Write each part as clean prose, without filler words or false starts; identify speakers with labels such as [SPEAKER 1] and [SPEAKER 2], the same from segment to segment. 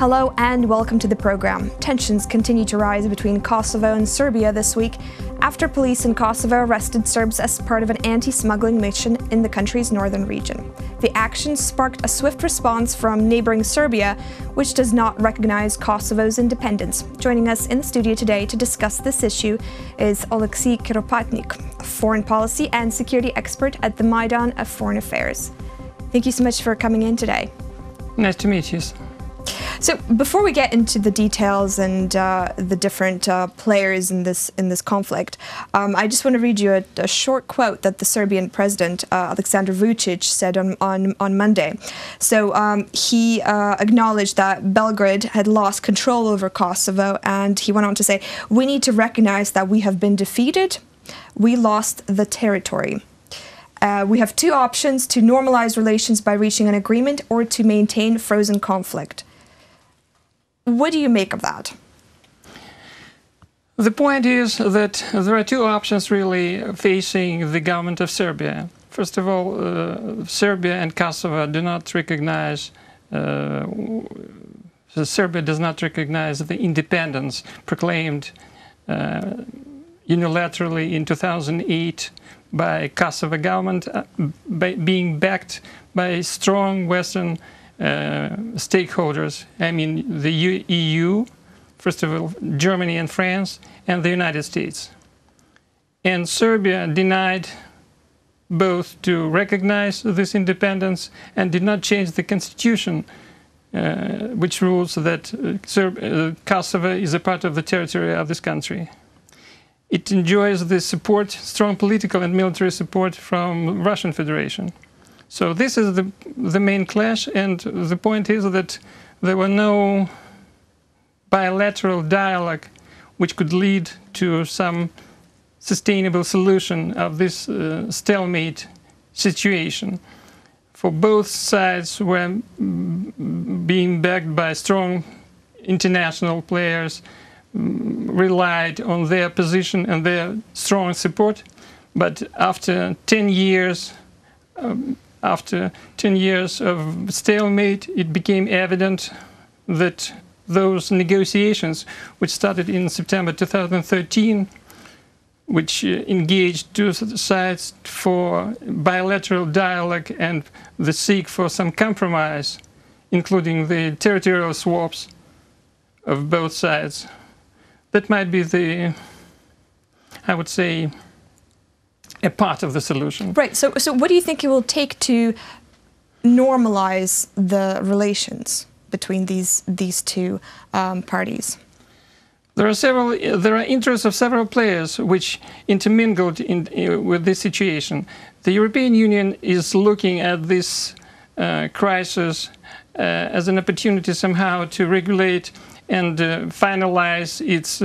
[SPEAKER 1] Hello and welcome to the program. Tensions continue to rise between Kosovo and Serbia this week after police in Kosovo arrested Serbs as part of an anti-smuggling mission in the country's northern region. The action sparked a swift response from neighbouring Serbia, which does not recognize Kosovo's independence. Joining us in the studio today to discuss this issue is Oleksii Kuropiatnyk, a foreign policy and security expert at the Maidan of Foreign Affairs. Thank you so much for coming in today.
[SPEAKER 2] Nice to meet you.
[SPEAKER 1] So before we get into the details and the different players in this conflict, I just want to read you a short quote that the Serbian president, Aleksandar Vučić, said on Monday. So he acknowledged that Belgrade had lost control over Kosovo, and he went on to say, "We need to recognize that we have been defeated. We lost the territory. We have two options: to normalize relations by reaching an agreement or to maintain frozen conflict." What do you make of that?
[SPEAKER 2] The point is that there are two options really facing the government of Serbia. First of all, Serbia and Kosovo do not recognize, Serbia does not recognize the independence proclaimed unilaterally in 2008 by Kosovo government, being backed by strong Western stakeholders. I mean the EU, first of all, Germany and France, and the United States. And Serbia denied both to recognize this independence and did not change the constitution, which rules that Kosovo is a part of the territory of this country. It enjoys the support, strong political and military support from Russian Federation. So this is the main clash, and the point is that there were no bilateral dialogue which could lead to some sustainable solution of this stalemate situation. For both sides were being backed by strong international players, relied on their position and their strong support, but after 10 years of stalemate, it became evident that those negotiations, which started in September 2013, which engaged two sides for bilateral dialogue and the seek for some compromise, including the territorial swaps of both sides, that might be the, I would say, a part of the solution.
[SPEAKER 1] Right. So what do you think it will take to normalize the relations between these two parties?
[SPEAKER 2] There are interests of several players which intermingled with this situation. The European Union is looking at this crisis as an opportunity somehow to regulate and finalize its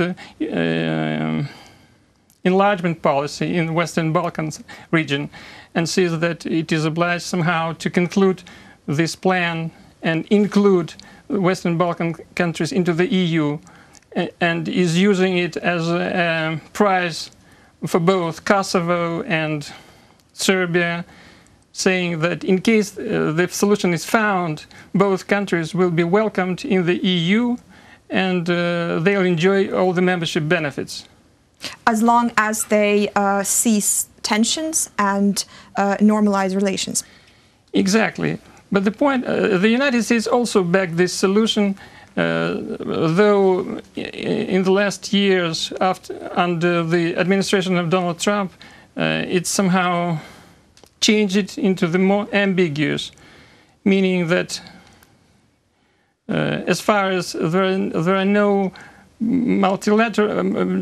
[SPEAKER 2] enlargement policy in the Western Balkans region, and sees that it is obliged somehow to conclude this plan and include the Western Balkan countries into the EU, and is using it as a prize for both Kosovo and Serbia, saying that in case the solution is found, both countries will be welcomed in the EU and they'll enjoy all the membership benefits.
[SPEAKER 1] As long as they cease tensions and normalize relations. Exactly.
[SPEAKER 2] But the point, the United States also backed this solution, though in the last years, under the administration of Donald Trump, it somehow changed it into the more ambiguous, meaning that as far as there are no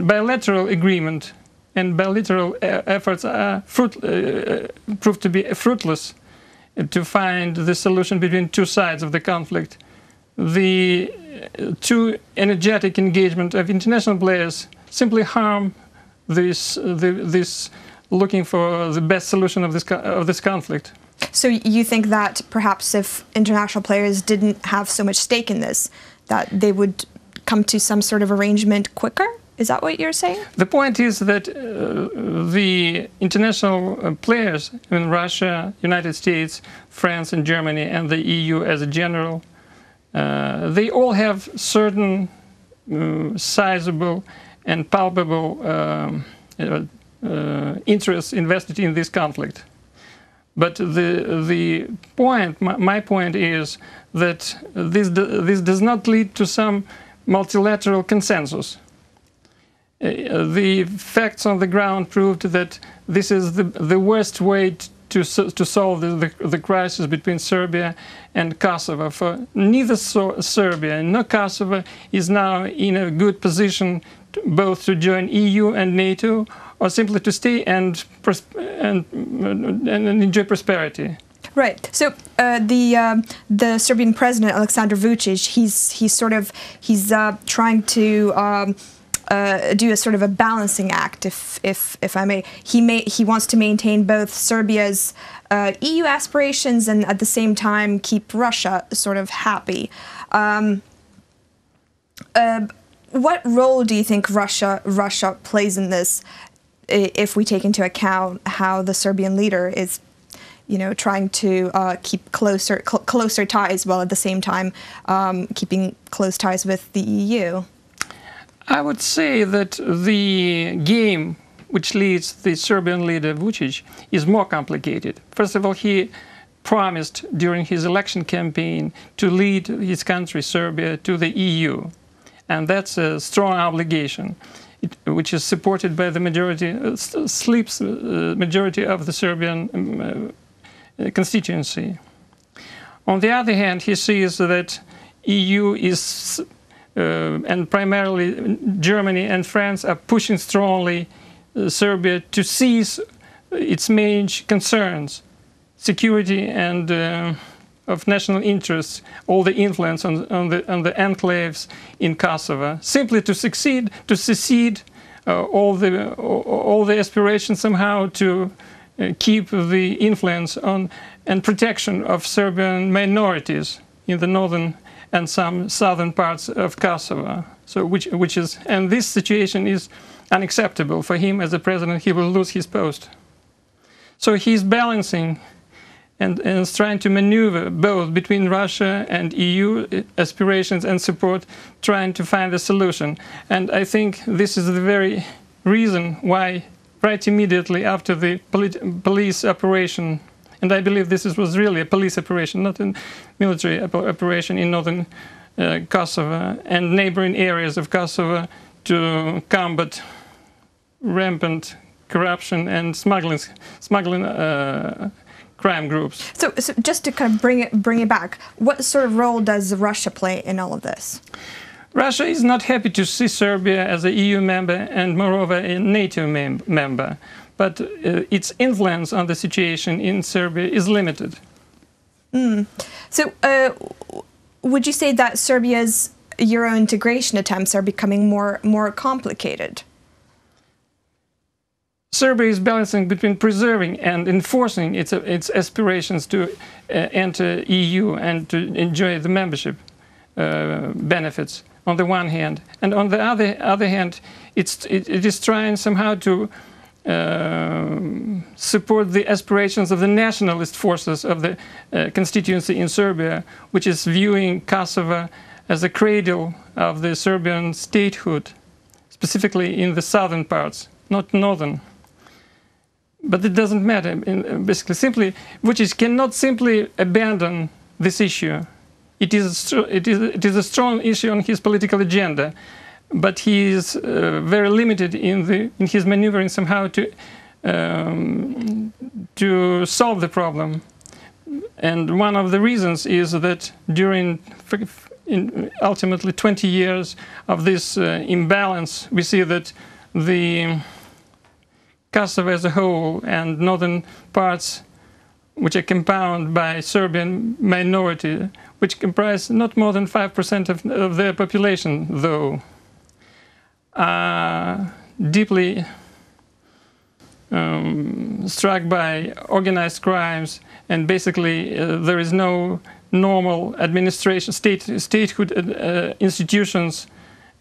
[SPEAKER 2] bilateral agreement, and bilateral efforts are proved to be fruitless to find the solution between two sides of the conflict. The too energetic engagement of international players simply harm this looking for the best solution of this conflict.
[SPEAKER 1] So you think that perhaps if international players didn't have so much stake in this, that they would come to some sort of arrangement quicker? Is that what you're saying?
[SPEAKER 2] The point is that the international players in Russia, United States, France and Germany and the EU as a general they all have certain sizable and palpable interests invested in this conflict. But the point, my point is that this does not lead to some multilateral consensus. The facts on the ground proved that this is the worst way to solve the crisis between Serbia and Kosovo. For neither Serbia nor Kosovo is now in a good position both to join EU and NATO, or simply to stay and enjoy prosperity.
[SPEAKER 1] Right. So the Serbian president Aleksandar Vučić, he's trying to do a sort of a balancing act, if I may. He wants to maintain both Serbia's EU aspirations and at the same time keep Russia sort of happy. What role do you think Russia plays in this, if we take into account how the Serbian leader is, trying to keep closer ties, while at the same time keeping close ties with the EU?
[SPEAKER 2] I would say that the game which leads the Serbian leader Vučić is more complicated. First of all, he promised during his election campaign to lead his country, Serbia, to the EU. And that's a strong obligation, which is supported by the majority of the Serbian constituency. On the other hand, he sees that EU is, and primarily Germany and France, are pushing strongly Serbia to seize its main concerns, security and of national interests, all the influence on the enclaves in Kosovo, simply to secede all the aspirations somehow to keep the influence on and protection of Serbian minorities in the northern and some southern parts of Kosovo. So and this situation is unacceptable for him as a president. He will lose his post. So he's balancing and is trying to maneuver both between Russia and EU aspirations and support, trying to find a solution. And I think this is the very reason why, right immediately after the police operation, and I believe this was really a police operation, not a military operation in northern Kosovo and neighboring areas of Kosovo to combat rampant corruption and smuggling crime groups. So
[SPEAKER 1] just to kind of bring it back, what sort of role does Russia play in all of this?
[SPEAKER 2] Russia is not happy to see Serbia as an EU member and moreover a NATO member, but its influence on the situation in Serbia is limited.
[SPEAKER 1] So would you say that Serbia's Euro integration attempts are becoming more complicated?
[SPEAKER 2] Serbia is balancing between preserving and enforcing its aspirations to enter EU and to enjoy the membership benefits on the one hand, and on the other hand, it is trying somehow to support the aspirations of the nationalist forces of the constituency in Serbia, which is viewing Kosovo as a cradle of the Serbian statehood, specifically in the southern parts, not northern. But it doesn't matter. Basically, Vučić cannot simply abandon this issue. It is a strong issue on his political agenda, but he is very limited in his maneuvering somehow to solve the problem. And one of the reasons is that during ultimately 20 years of this imbalance, we see that the Kosovo as a whole and northern parts, which are compounded by Serbian minority, which comprise not more than 5% of their population, though, are deeply struck by organized crimes, and basically there is no normal administration, statehood institutions,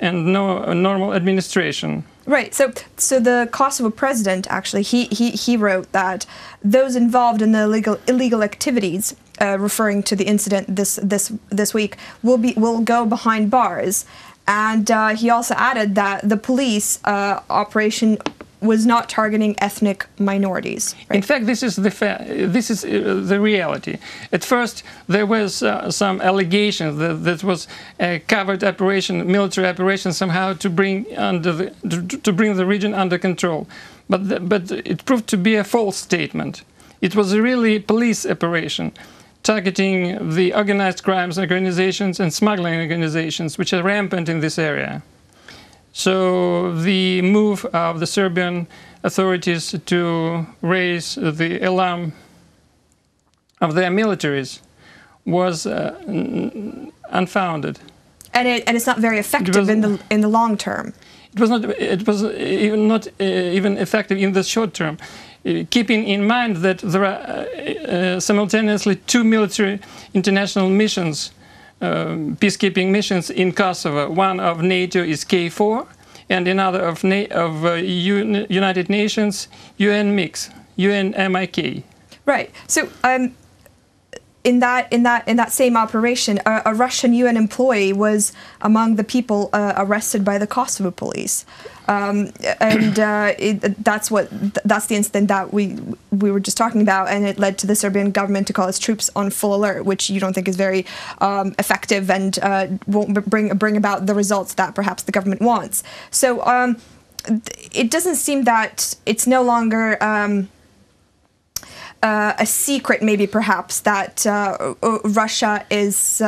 [SPEAKER 2] and no normal administration.
[SPEAKER 1] Right. So the Kosovo president actually he wrote that those involved in the illegal activities referring to the incident this week, will go behind bars. And he also added that the police operation was not targeting ethnic minorities. Right?
[SPEAKER 2] In fact, this is the reality. At first, there was some allegations that was a covered operation, military operation, somehow to bring the region under control. But it proved to be a false statement. It was a really police operation targeting the organized crimes organizations and smuggling organizations, which are rampant in this area. So the move of the Serbian authorities to raise the alarm of their militaries was unfounded,
[SPEAKER 1] and it's not very effective in the long term.
[SPEAKER 2] It was not. It was not even effective in the short term. Keeping in mind that there are simultaneously 2 military international missions, peacekeeping missions in Kosovo. One of NATO is KFOR, and another of United Nations UNMIK.
[SPEAKER 1] Right. So in that same operation, a Russian UN employee was among the people arrested by the Kosovo police, and that's the incident that we were just talking about, and it led to the Serbian government to call its troops on full alert, which you don't think is very effective and won't bring about the results that perhaps the government wants. So it doesn't seem that it's no longer a secret, maybe perhaps, that Russia is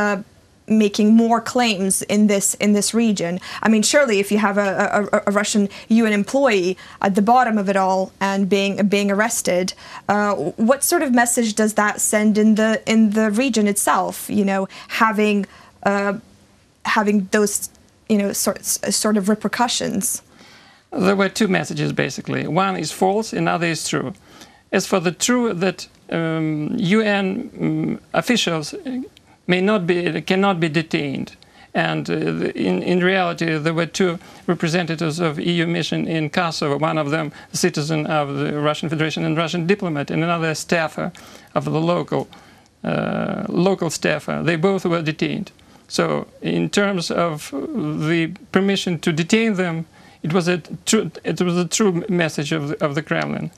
[SPEAKER 1] making more claims in this region. I mean, surely if you have a Russian UN employee at the bottom of it all and being arrested, what sort of message does that send in the region itself? You know, having those sort of repercussions.
[SPEAKER 2] There were 2 messages basically. One is false, another is true. As for the true, that UN officials cannot be detained, and in reality there were 2 representatives of EU mission in Kosovo. One of them a citizen of the Russian Federation and Russian diplomat, and another a staffer of the local staffer. They both were detained. So in terms of the permission to detain them, it was a true message of the Kremlin.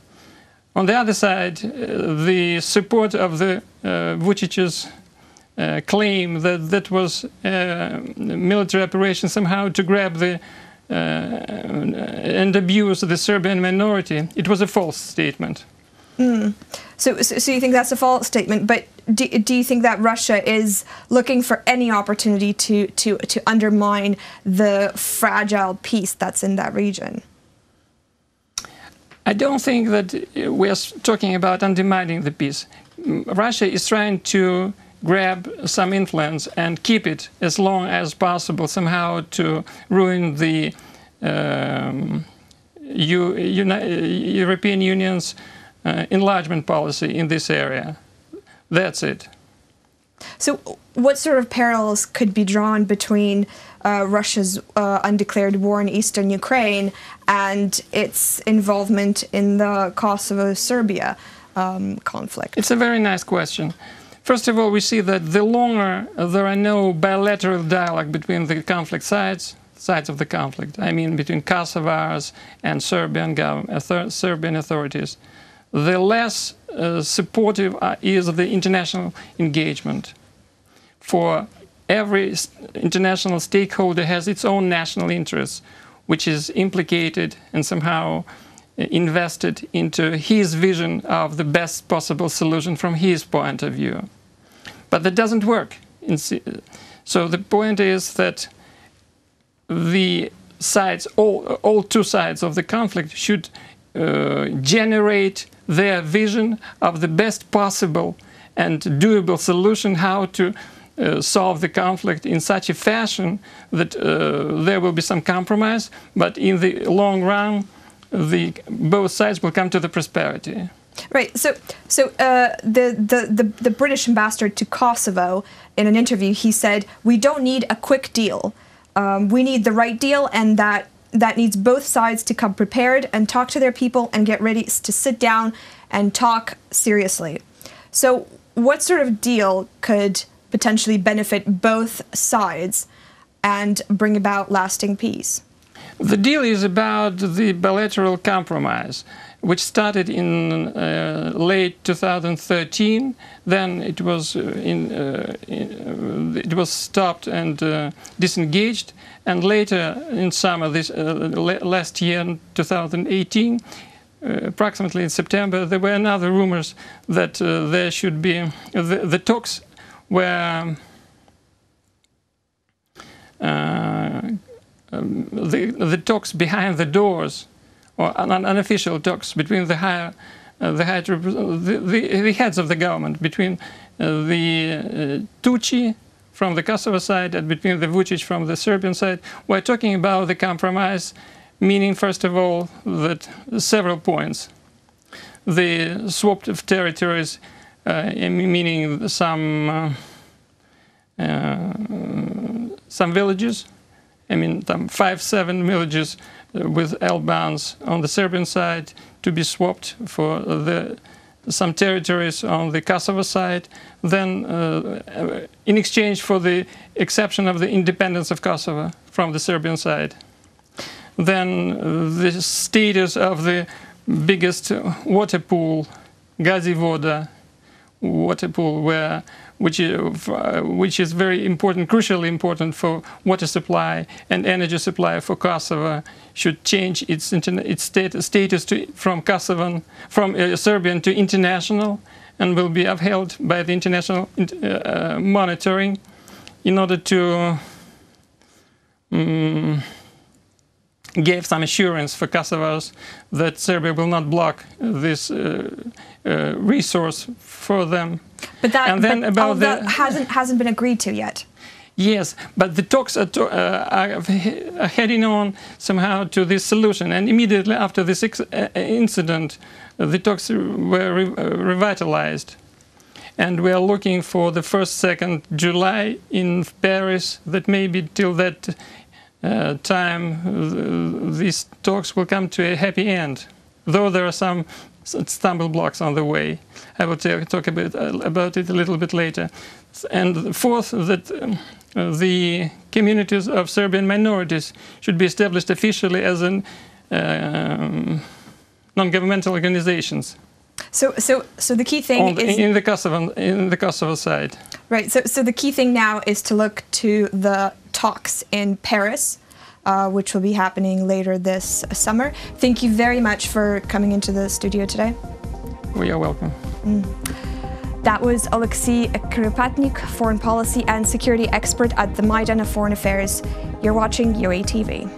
[SPEAKER 2] On the other side, the support of the Vučić's claim that was a military operation somehow to grab and abuse the Serbian minority, it was a false statement.
[SPEAKER 1] So you think that's a false statement, but do you think that Russia is looking for any opportunity to undermine the fragile peace that's in that region?
[SPEAKER 2] I don't think that we are talking about undermining the peace. Russia is trying to grab some influence and keep it as long as possible, somehow to ruin the European Union's enlargement policy in this area. That's it.
[SPEAKER 1] So what sort of parallels could be drawn between Russia's undeclared war in eastern Ukraine and its involvement in the Kosovo Serbia conflict?
[SPEAKER 2] It's a very nice question. First of all, we see that the longer there are no bilateral dialogue between the conflict sides of the conflict, I mean between Kosovars and Serbian authorities, the less supportive is the international engagement. For every international stakeholder has its own national interests, which is implicated and somehow invested into his vision of the best possible solution from his point of view. But that doesn't work. So the point is that the sides, all 2 sides of the conflict should generate their vision of the best possible and doable solution, how to solve the conflict in such a fashion that there will be some compromise, but in the long run, both sides will come to the prosperity.
[SPEAKER 1] Right. So the British ambassador to Kosovo, in an interview, he said, "We don't need a quick deal. We need the right deal, and that needs both sides to come prepared and talk to their people and get ready to sit down and talk seriously." So what sort of deal could potentially benefit both sides and bring about lasting peace?
[SPEAKER 2] The deal is about the bilateral compromise, which started in late 2013. Then it was it was stopped and disengaged, and later in summer last year, in 2018, approximately in September, there were another rumors that there should be the talks were. The talks behind the doors, or unofficial talks between the heads of the government, between the Tuci from the Kosovo side and between the Vučić from the Serbian side, were talking about the compromise, meaning first of all that several points: the swap of territories, meaning some villages. I mean, 5-7 villages with Albans on the Serbian side to be swapped for some territories on the Kosovo side. Then, in exchange for the exception of the independence of Kosovo from the Serbian side. Then the status of the biggest water pool, Gazivoda water pool, which is very important, crucially important for water supply and energy supply for Kosovo, should change its status from Serbian to international, and will be upheld by the international monitoring in order to gave some assurance for Kosovars that Serbia will not block this resource for them.
[SPEAKER 1] But that hasn't been agreed to yet.
[SPEAKER 2] Yes, but the talks are heading on somehow to this solution, and immediately after this incident, the talks were revitalized. And we are looking for the 1st, 2nd July in Paris, that maybe till that time these talks will come to a happy end, though there are some stumble blocks on the way. I will talk a bit about it a little bit later. And fourth, that the communities of Serbian minorities should be established officially as non-governmental organizations.
[SPEAKER 1] So the key thing is
[SPEAKER 2] in the Kosovo side.
[SPEAKER 1] Right. So the key thing now is to look to the talks in Paris, which will be happening later this summer. Thank you very much for coming into the studio today.
[SPEAKER 2] We are welcome.
[SPEAKER 1] That was Oleksii Kuropiatnyk, foreign policy and security expert at the Maidan of Foreign Affairs. You're watching UATV.